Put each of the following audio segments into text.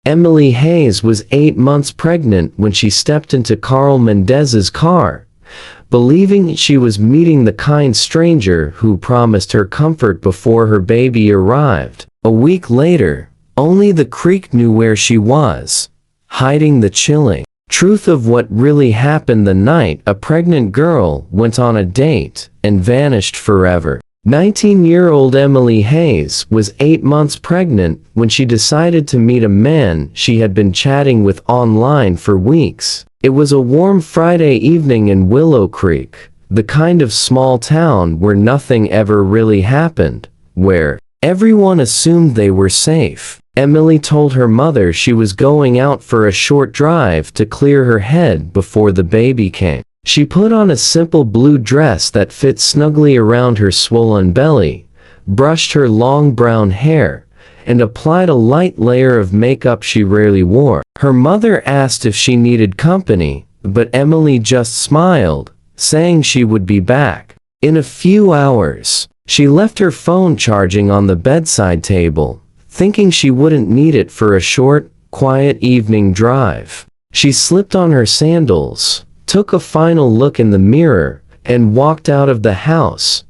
Emily Hayes was 8 months pregnant when she stepped into Carl Mendez's car, believing she was meeting the kind stranger who promised her comfort before her baby arrived. A week later, only the Creek knew where she was, hiding the chilling truth of what really happened the night a pregnant girl went on a date and vanished forever. 19-year-old Emily Hayes was 8 months pregnant when she decided to meet a man she had been chatting with online for weeks. It was a warm Friday evening in Willow Creek, the kind of small town where nothing ever really happened, where everyone assumed they were safe. Emily told her mother she was going out for a short drive to clear her head before the baby came. She put on a simple blue dress that fit snugly around her swollen belly, brushed her long brown hair, and applied a light layer of makeup she rarely wore. Her mother asked if she needed company, but Emily just smiled, saying she would be back in a few hours. She left her phone charging on the bedside table, thinking she wouldn't need it for a short, quiet evening drive. She slipped on her sandals, took a final look in the mirror, and walked out of the house,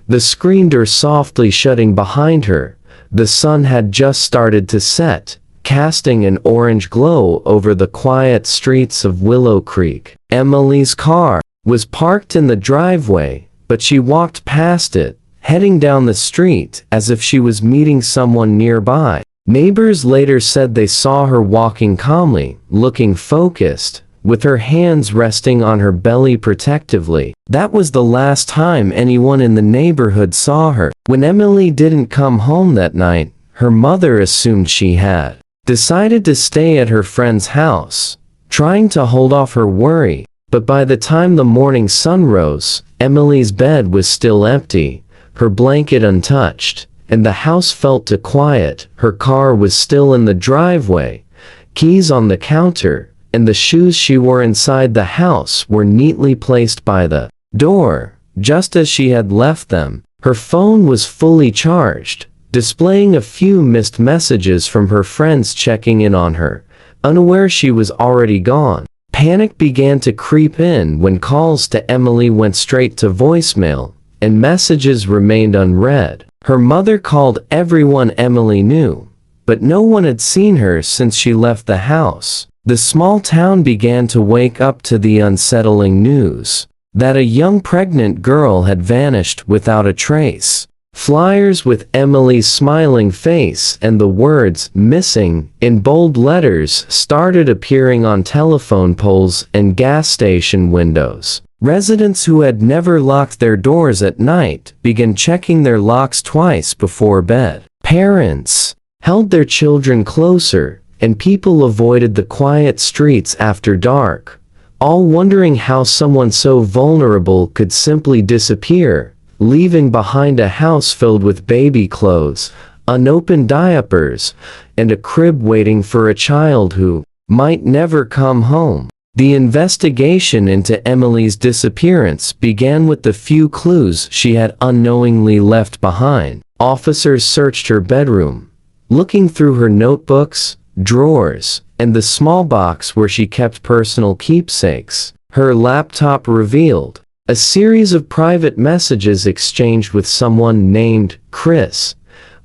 the screen door softly shutting behind her. The sun had just started to set, casting an orange glow over the quiet streets of Willow Creek. Emily's car was parked in the driveway, but she walked past it, heading down the street as if she was meeting someone nearby. Neighbors later said they saw her walking calmly, looking focused, with her hands resting on her belly protectively. That was the last time anyone in the neighborhood saw her. When Emily didn't come home that night, her mother assumed she had decided to stay at her friend's house, trying to hold off her worry. But by the time the morning sun rose, Emily's bed was still empty, her blanket untouched, and the house felt too quiet. Her car was still in the driveway, keys on the counter, and the shoes she wore inside the house were neatly placed by the door, just as she had left them. Her phone was fully charged, displaying a few missed messages from her friends checking in on her, unaware she was already gone. Panic began to creep in when calls to Emily went straight to voicemail, and messages remained unread. Her mother called everyone Emily knew, but no one had seen her since she left the house. The small town began to wake up to the unsettling news that a young pregnant girl had vanished without a trace. Flyers with Emily's smiling face and the words "missing" in bold letters started appearing on telephone poles and gas station windows. Residents who had never locked their doors at night began checking their locks twice before bed. Parents held their children closer, and people avoided the quiet streets after dark, all wondering how someone so vulnerable could simply disappear, leaving behind a house filled with baby clothes, unopened diapers, and a crib waiting for a child who might never come home. The investigation into Emily's disappearance began with the few clues she had unknowingly left behind. Officers searched her bedroom, looking through her notebooks, drawers, and the small box where she kept personal keepsakes. Her laptop revealed a series of private messages exchanged with someone named Chris,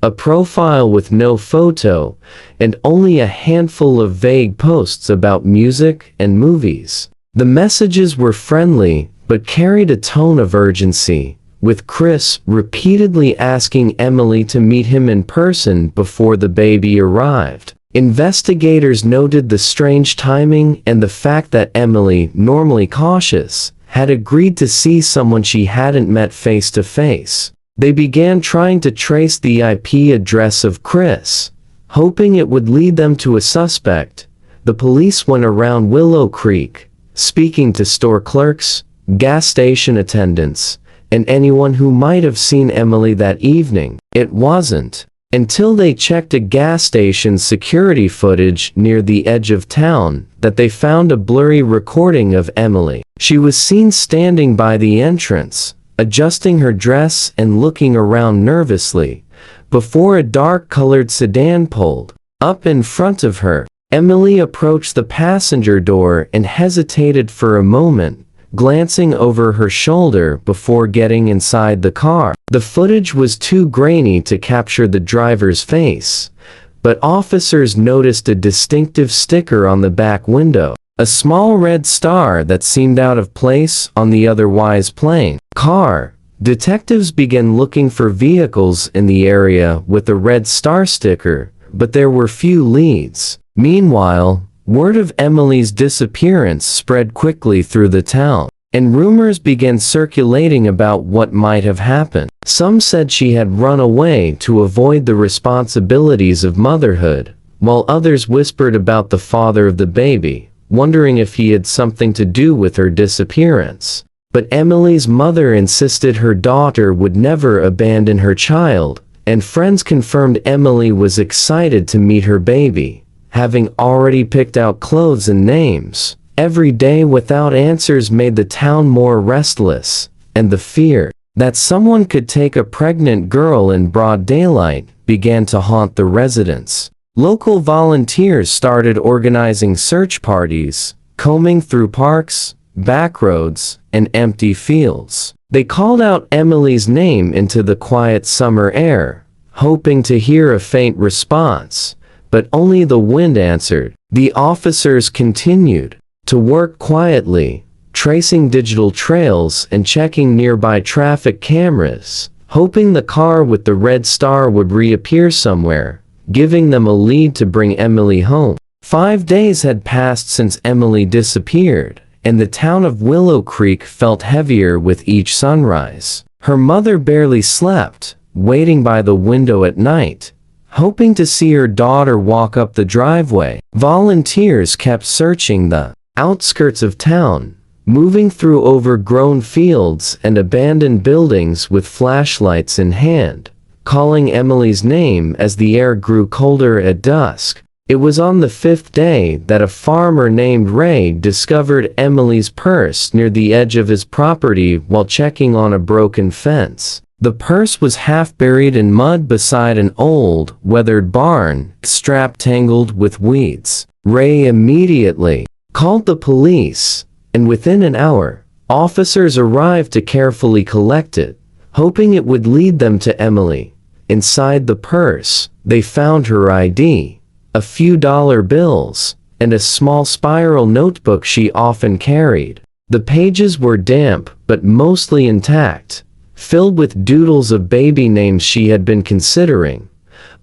a profile with no photo, and only a handful of vague posts about music and movies. The messages were friendly, but carried a tone of urgency, with Chris repeatedly asking Emily to meet him in person before the baby arrived. Investigators noted the strange timing and the fact that Emily, normally cautious, had agreed to see someone she hadn't met face to face. They began trying to trace the IP address of Chris, hoping it would lead them to a suspect. The police went around Willow Creek, speaking to store clerks, gas station attendants, and anyone who might have seen Emily that evening. It wasn't until they checked a gas station's security footage near the edge of town that they found a blurry recording of Emily. She was seen standing by the entrance, adjusting her dress and looking around nervously, before a dark-colored sedan pulled up in front of her. Emily approached the passenger door and hesitated for a moment, glancing over her shoulder before getting inside the car. The footage was too grainy to capture the driver's face, but officers noticed a distinctive sticker on the back window, a small red star that seemed out of place on the otherwise plain car. Detectives began looking for vehicles in the area with the red star sticker, but there were few leads. Meanwhile, word of Emily's disappearance spread quickly through the town, and rumors began circulating about what might have happened. Some said she had run away to avoid the responsibilities of motherhood, while others whispered about the father of the baby, wondering if he had something to do with her disappearance. But Emily's mother insisted her daughter would never abandon her child, and friends confirmed Emily was excited to meet her baby, having already picked out clothes and names. Every day without answers made the town more restless, and the fear that someone could take a pregnant girl in broad daylight began to haunt the residents. Local volunteers started organizing search parties, combing through parks, back roads, and empty fields. They called out Emily's name into the quiet summer air, hoping to hear a faint response, but only the wind answered. The officers continued to work quietly, tracing digital trails and checking nearby traffic cameras, hoping the car with the red star would reappear somewhere, giving them a lead to bring Emily home. 5 days had passed since Emily disappeared, and the town of Willow Creek felt heavier with each sunrise. Her mother barely slept, waiting by the window at night, hoping to see her daughter walk up the driveway. Volunteers kept searching the outskirts of town, moving through overgrown fields and abandoned buildings with flashlights in hand, calling Emily's name as the air grew colder at dusk. It was on the 5th day that a farmer named Ray discovered Emily's purse near the edge of his property while checking on a broken fence. The purse was half buried in mud beside an old, weathered barn, strap tangled with weeds. Ray immediately called the police, and within an hour, officers arrived to carefully collect it, hoping it would lead them to Emily. Inside the purse, they found her ID, a few dollar bills, and a small spiral notebook she often carried. The pages were damp but mostly intact, filled with doodles of baby names she had been considering,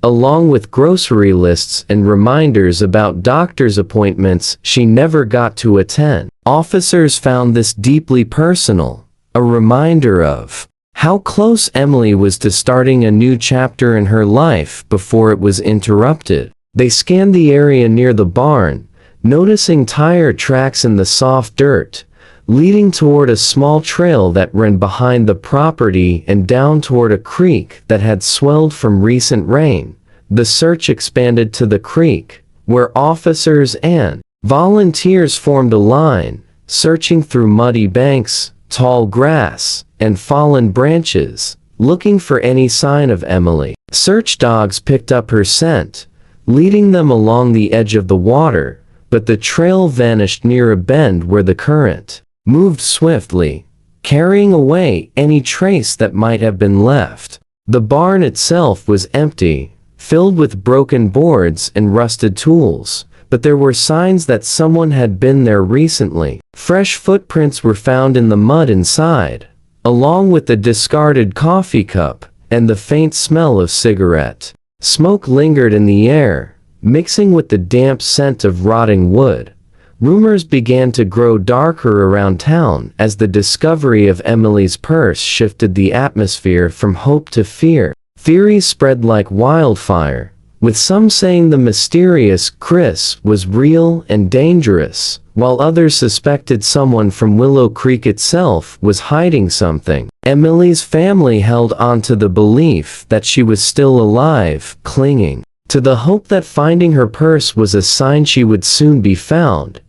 along with grocery lists and reminders about doctor's appointments she never got to attend. Officers found this deeply personal, a reminder of how close Emily was to starting a new chapter in her life before it was interrupted. They scanned the area near the barn, noticing tire tracks in the soft dirt, leading toward a small trail that ran behind the property and down toward a creek that had swelled from recent rain. The search expanded to the creek, where officers and volunteers formed a line, searching through muddy banks, tall grass, and fallen branches, looking for any sign of Emily. Search dogs picked up her scent, leading them along the edge of the water, but the trail vanished near a bend where the current moved swiftly, carrying away any trace that might have been left. The barn itself was empty, filled with broken boards and rusted tools, but there were signs that someone had been there recently. Fresh footprints were found in the mud inside, along with the discarded coffee cup, and the faint smell of cigarette smoke lingered in the air, mixing with the damp scent of rotting wood. Rumors began to grow darker around town as the discovery of Emily's purse shifted the atmosphere from hope to fear. Theories spread like wildfire, with some saying the mysterious Chris was real and dangerous, while others suspected someone from Willow Creek itself was hiding something. Emily's family held on to the belief that she was still alive, clinging to the hope that finding her purse was a sign she would soon be found.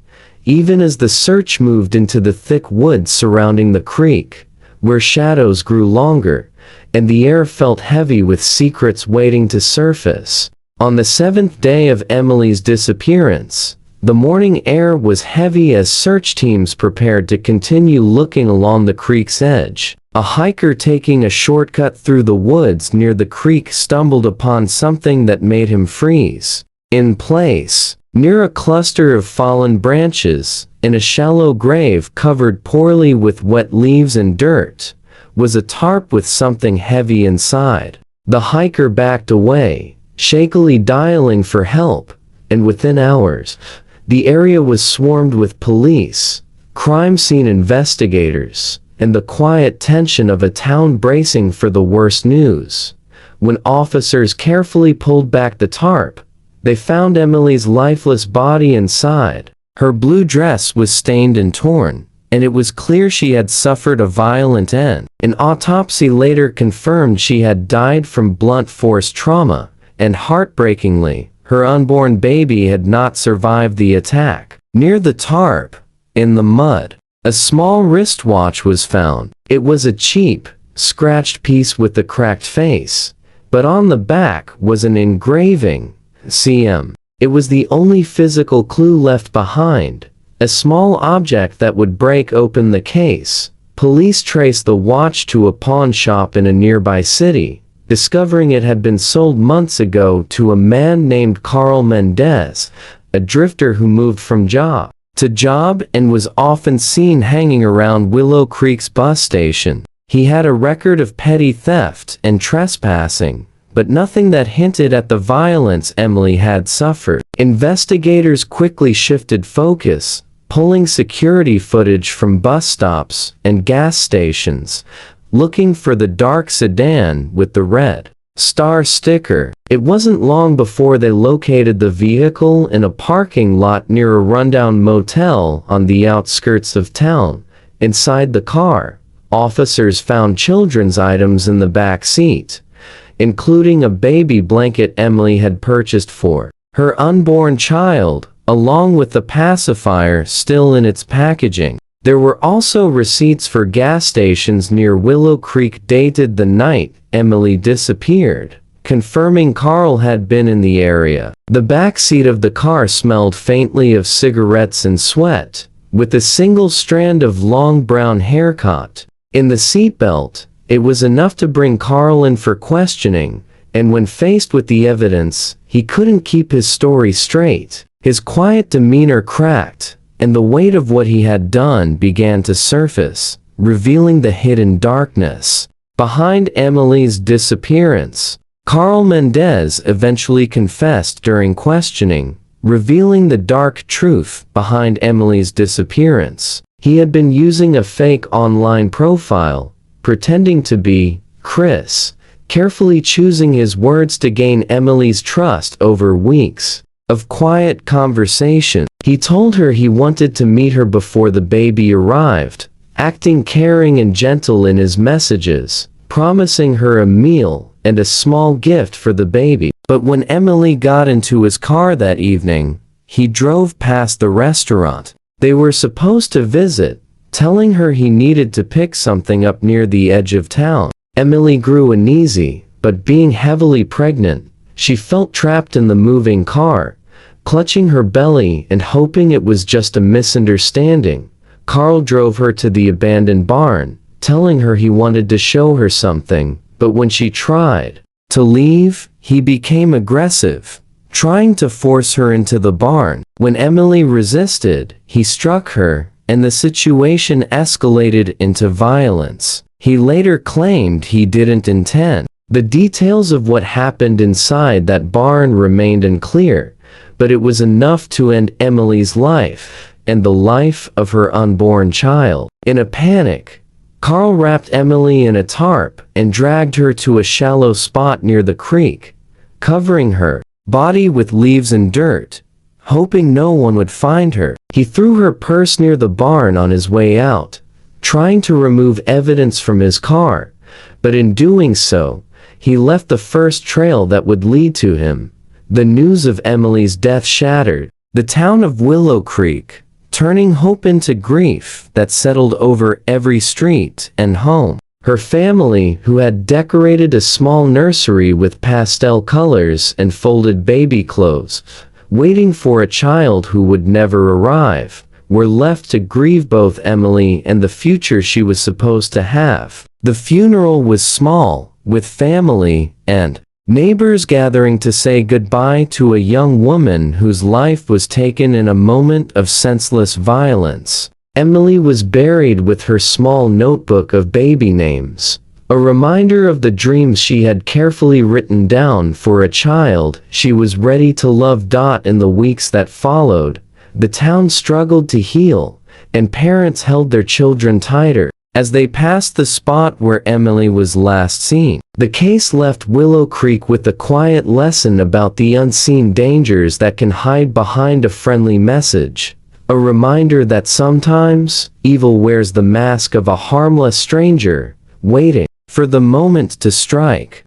Even as the search moved into the thick woods surrounding the creek, where shadows grew longer, and the air felt heavy with secrets waiting to surface, On the seventh day of Emily's disappearance, the morning air was heavy as search teams prepared to continue looking along the creek's edge. A hiker taking a shortcut through the woods near the creek stumbled upon something that made him freeze in place. Near a cluster of fallen branches, in a shallow grave covered poorly with wet leaves and dirt, was a tarp with something heavy inside. The hiker backed away, shakily dialing for help, and within hours, the area was swarmed with police, crime scene investigators, and the quiet tension of a town bracing for the worst news. When officers carefully pulled back the tarp, they found Emily's lifeless body inside. Her blue dress was stained and torn, and it was clear she had suffered a violent end. An autopsy later confirmed she had died from blunt force trauma, and heartbreakingly, her unborn baby had not survived the attack. Near the tarp, in the mud, a small wristwatch was found. It was a cheap, scratched piece with a cracked face, but on the back was an engraving, CM. It was the only physical clue left behind, a small object that would break open the case. Police traced the watch to a pawn shop in a nearby city, discovering it had been sold months ago to a man named Carl Mendez, a drifter who moved from job to job and was often seen hanging around Willow Creek's bus station. He had a record of petty theft and trespassing, but nothing that hinted at the violence Emily had suffered. Investigators quickly shifted focus, pulling security footage from bus stops and gas stations, looking for the dark sedan with the red star sticker. It wasn't long before they located the vehicle in a parking lot near a rundown motel on the outskirts of town. Inside the car, officers found children's items in the back seat, including a baby blanket Emily had purchased for her unborn child, along with the pacifier still in its packaging. There were also receipts for gas stations near Willow Creek dated the night Emily disappeared, confirming Carl had been in the area. The back seat of the car smelled faintly of cigarettes and sweat, with a single strand of long brown hair caught in the seatbelt. It was enough to bring Carl in for questioning, and when faced with the evidence, he couldn't keep his story straight. His quiet demeanor cracked, and the weight of what he had done began to surface, revealing the hidden darkness behind Emily's disappearance. Carl Mendez eventually confessed during questioning, revealing the dark truth behind Emily's disappearance. He had been using a fake online profile, pretending to be Chris, carefully choosing his words to gain Emily's trust over weeks of quiet conversation. He told her he wanted to meet her before the baby arrived, acting caring and gentle in his messages, promising her a meal and a small gift for the baby. But when Emily got into his car that evening, he drove past the restaurant they were supposed to visit, telling her he needed to pick something up near the edge of town. Emily grew uneasy, but being heavily pregnant, she felt trapped in the moving car, clutching her belly and hoping it was just a misunderstanding. Carl drove her to the abandoned barn, telling her he wanted to show her something, but when she tried to leave, he became aggressive, trying to force her into the barn. When Emily resisted, he struck her, and the situation escalated into violence. He later claimed he didn't intend. The details of what happened inside that barn remained unclear, but it was enough to end Emily's life and the life of her unborn child. In a panic, Carl wrapped Emily in a tarp and dragged her to a shallow spot near the creek, covering her body with leaves and dirt, hoping no one would find her. He threw her purse near the barn on his way out, trying to remove evidence from his car, but in doing so, he left the first trail that would lead to him. The news of Emily's death shattered the town of Willow Creek, turning hope into grief that settled over every street and home. Her family, who had decorated a small nursery with pastel colors and folded baby clothes, waiting for a child who would never arrive, were left to grieve both Emily and the future she was supposed to have. The funeral was small, with family and neighbors gathering to say goodbye to a young woman whose life was taken in a moment of senseless violence. Emily was buried with her small notebook of baby names, a reminder of the dreams she had carefully written down for a child she was ready to love. In the weeks that followed, the town struggled to heal, and parents held their children tighter as they passed the spot where Emily was last seen. The case left Willow Creek with a quiet lesson about the unseen dangers that can hide behind a friendly message. A reminder that sometimes, evil wears the mask of a harmless stranger, waiting for the moment to strike.